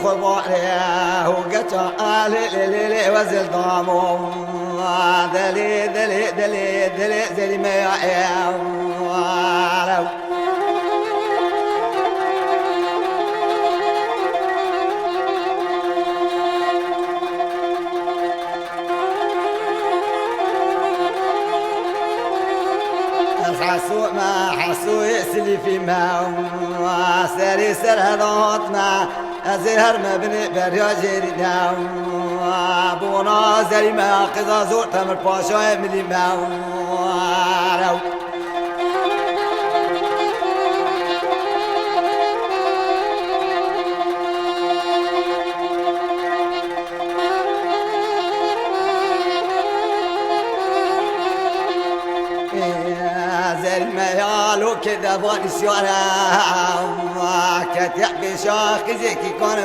خباره وقتا لي وزل ضامو دلي دلي دلي دلي دلي ما يا حسو ما حسو يسلي في ما سري سر هذا ما أزهر ما بني بريا جري داو بونا زري ما قضا زور تمر باشا ملي ما الميالو كذا باني سيارة كتيح بشاخ زيكي كون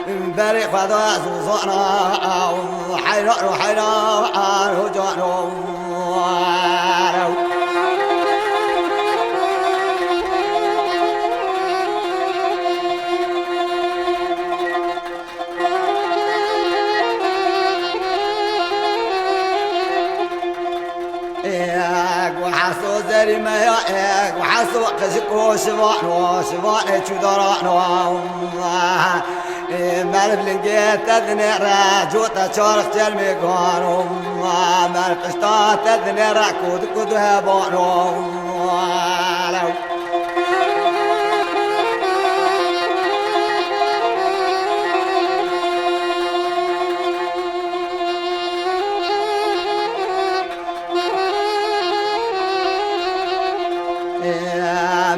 من بريق فضاء زوزانا حيران حيران هجانو وحاسو زري ما ياك وحاسو قشكو شبان شبان شدران مالف لنجيت تذني راجوتا شارخ جرمي قانو مالف قشتا تذني راكود كود هبانو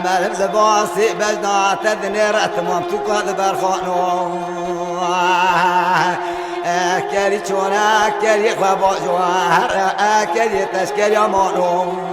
مالب زباسي بجنا تدني رأتمام تقاد برخانو أكري شونا أكري خبا جوار أكري تشكري مانو